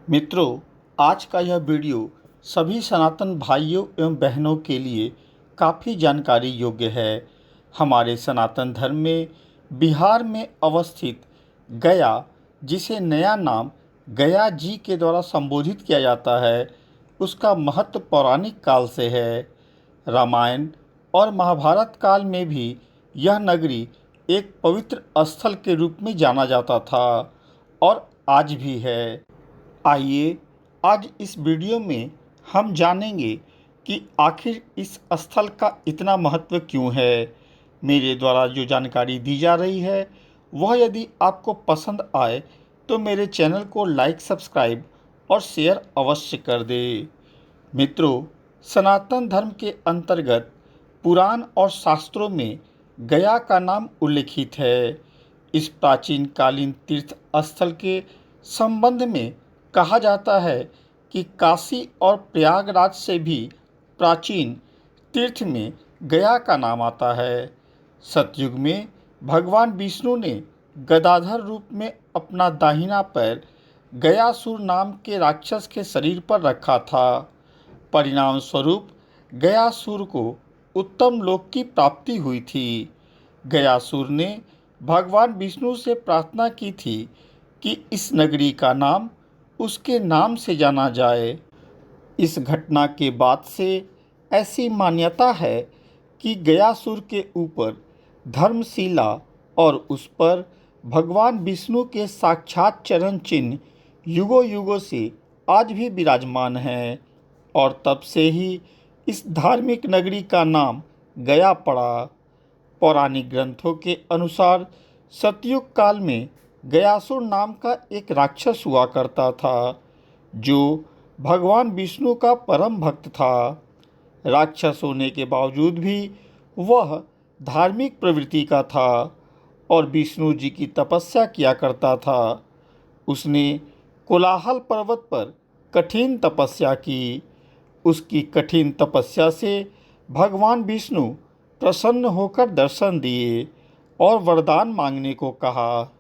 मित्रों, आज का यह वीडियो सभी सनातन भाइयों एवं बहनों के लिए काफ़ी जानकारी योग्य है। हमारे सनातन धर्म में बिहार में अवस्थित गया, जिसे नया नाम गया जी के द्वारा संबोधित किया जाता है, उसका महत्व पौराणिक काल से है। रामायण और महाभारत काल में भी यह नगरी एक पवित्र स्थल के रूप में जाना जाता था और आज भी है। आइए आज इस वीडियो में हम जानेंगे कि आखिर इस स्थल का इतना महत्व क्यों है। मेरे द्वारा जो जानकारी दी जा रही है वह यदि आपको पसंद आए तो मेरे चैनल को लाइक, सब्सक्राइब और शेयर अवश्य कर दें। मित्रों, सनातन धर्म के अंतर्गत पुराण और शास्त्रों में गया का नाम उल्लिखित है। इस प्राचीन कालीन तीर्थ स्थल के संबंध में कहा जाता है कि काशी और प्रयागराज से भी प्राचीन तीर्थ में गया का नाम आता है। सतयुग में भगवान विष्णु ने गदाधर रूप में अपना दाहिना पैर गयासुर नाम के राक्षस के शरीर पर रखा था। परिणाम स्वरूप गयासुर को उत्तम लोक की प्राप्ति हुई थी। गयासुर ने भगवान विष्णु से प्रार्थना की थी कि इस नगरी का नाम उसके नाम से जाना जाए। इस घटना के बाद से ऐसी मान्यता है कि गयासुर के ऊपर धर्मशिला और उस पर भगवान विष्णु के साक्षात चरण चिन्ह युगों युगों से आज भी विराजमान हैं और तब से ही इस धार्मिक नगरी का नाम गया पड़ा। पौराणिक ग्रंथों के अनुसार सतयुग काल में गयासुर नाम का एक राक्षस हुआ करता था जो भगवान विष्णु का परम भक्त था। राक्षस होने के बावजूद भी वह धार्मिक प्रवृत्ति का था और विष्णु जी की तपस्या किया करता था। उसने कोलाहल पर्वत पर कठिन तपस्या की। उसकी कठिन तपस्या से भगवान विष्णु प्रसन्न होकर दर्शन दिए और वरदान मांगने को कहा।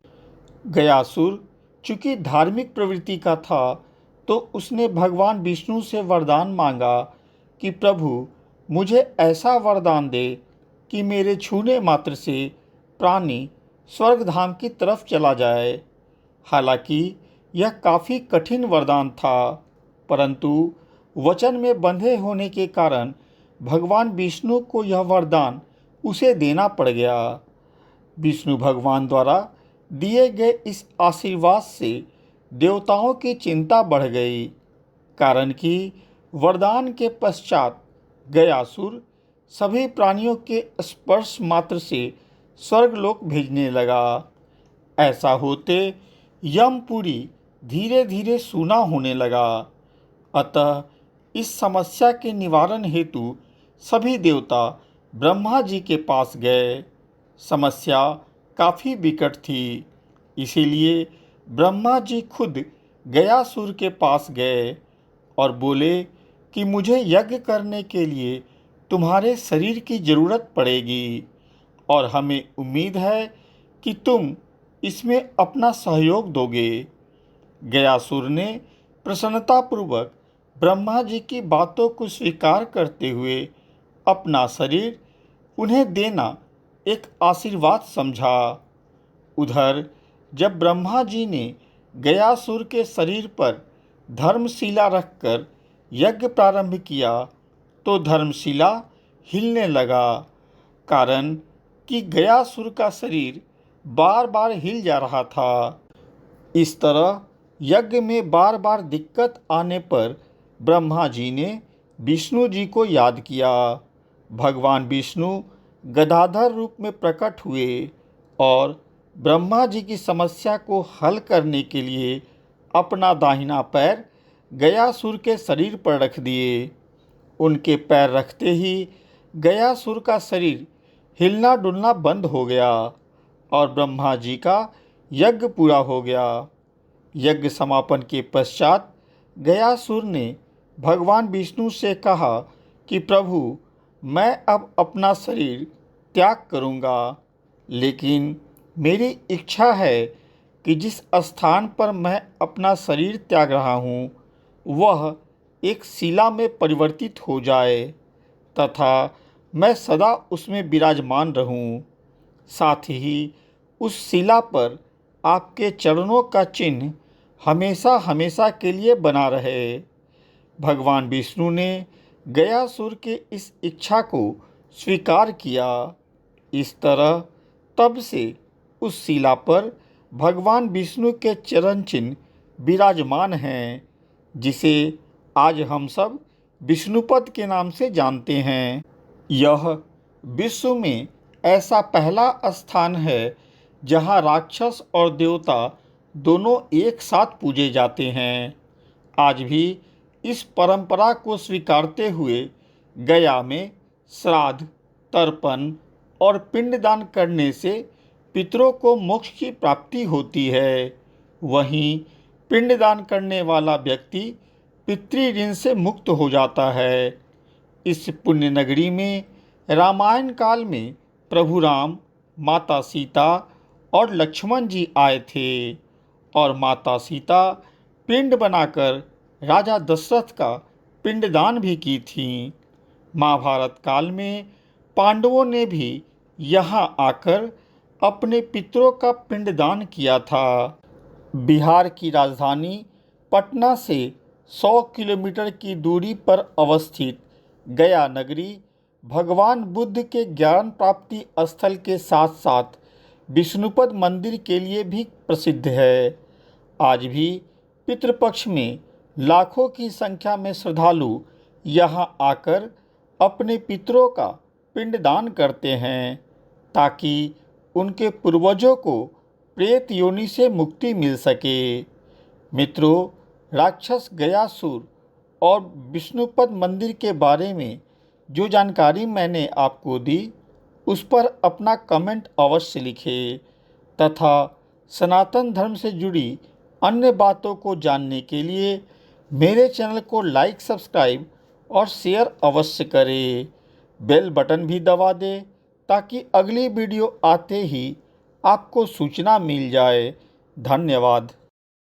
गयासुर चूँकि धार्मिक प्रवृत्ति का था तो उसने भगवान विष्णु से वरदान मांगा कि प्रभु, मुझे ऐसा वरदान दे कि मेरे छूने मात्र से प्राणी स्वर्गधाम की तरफ चला जाए। हालांकि यह काफ़ी कठिन वरदान था, परंतु वचन में बंधे होने के कारण भगवान विष्णु को यह वरदान उसे देना पड़ गया। विष्णु भगवान द्वारा दिए गए इस आशीर्वाद से देवताओं की चिंता बढ़ गई, कारण कि वरदान के पश्चात गयासुर सभी प्राणियों के स्पर्श मात्र से स्वर्गलोक भेजने लगा। ऐसा होते यमपुरी धीरे धीरे सूना होने लगा। अतः इस समस्या के निवारण हेतु सभी देवता ब्रह्मा जी के पास गए। समस्या काफ़ी विकट थी, इसीलिए ब्रह्मा जी खुद गयासुर के पास गए और बोले कि मुझे यज्ञ करने के लिए तुम्हारे शरीर की ज़रूरत पड़ेगी और हमें उम्मीद है कि तुम इसमें अपना सहयोग दोगे। गयासुर ने प्रसन्नतापूर्वक ब्रह्मा जी की बातों को स्वीकार करते हुए अपना शरीर उन्हें देना एक आशीर्वाद समझा। उधर जब ब्रह्मा जी ने गयासुर के शरीर पर धर्मशिला रखकर यज्ञ प्रारंभ किया तो धर्मशिला हिलने लगा, कारण कि गयासुर का शरीर बार बार हिल जा रहा था। इस तरह यज्ञ में बार बार दिक्कत आने पर ब्रह्मा जी ने विष्णु जी को याद किया। भगवान विष्णु गदाधर रूप में प्रकट हुए और ब्रह्मा जी की समस्या को हल करने के लिए अपना दाहिना पैर गयासुर के शरीर पर रख दिए। उनके पैर रखते ही गयासुर का शरीर हिलना डुलना बंद हो गया और ब्रह्मा जी का यज्ञ पूरा हो गया। यज्ञ समापन के पश्चात गयासुर ने भगवान विष्णु से कहा कि प्रभु, मैं अब अपना शरीर त्याग करूंगा, लेकिन मेरी इच्छा है कि जिस स्थान पर मैं अपना शरीर त्याग रहा हूँ वह एक शिला में परिवर्तित हो जाए तथा मैं सदा उसमें विराजमान रहूं। साथ ही उस शिला पर आपके चरणों का चिन्ह हमेशा हमेशा के लिए बना रहे। भगवान विष्णु ने गयासुर के इस इच्छा को स्वीकार किया। इस तरह तब से उस शिला पर भगवान विष्णु के चरण चिन्ह विराजमान हैं, जिसे आज हम सब विष्णुपद के नाम से जानते हैं। यह विश्व में ऐसा पहला स्थान है जहाँ राक्षस और देवता दोनों एक साथ पूजे जाते हैं। आज भी इस परंपरा को स्वीकारते हुए गया में श्राद्ध, तर्पण और पिंडदान करने से पितरों को मोक्ष की प्राप्ति होती है। वहीं पिंडदान करने वाला व्यक्ति पितृ ऋण से मुक्त हो जाता है। इस पुण्य नगरी में रामायण काल में प्रभु राम, माता सीता और लक्ष्मण जी आए थे और माता सीता पिंड बनाकर राजा दशरथ का पिंडदान भी की थी। महाभारत काल में पांडवों ने भी यहाँ आकर अपने पितरों का पिंडदान किया था। बिहार की राजधानी पटना से 100 किलोमीटर की दूरी पर अवस्थित गया नगरी भगवान बुद्ध के ज्ञान प्राप्ति स्थल के साथ साथ विष्णुपद मंदिर के लिए भी प्रसिद्ध है। आज भी पितृपक्ष में लाखों की संख्या में श्रद्धालु यहाँ आकर अपने पितरों का पिंडदान करते हैं ताकि उनके पूर्वजों को प्रेत योनि से मुक्ति मिल सके। मित्रों, राक्षस गयासुर और विष्णुपद मंदिर के बारे में जो जानकारी मैंने आपको दी उस पर अपना कमेंट अवश्य लिखें तथा सनातन धर्म से जुड़ी अन्य बातों को जानने के लिए मेरे चैनल को लाइक, सब्सक्राइब और शेयर अवश्य करें। बेल बटन भी दबा दें ताकि अगली वीडियो आते ही आपको सूचना मिल जाए। धन्यवाद।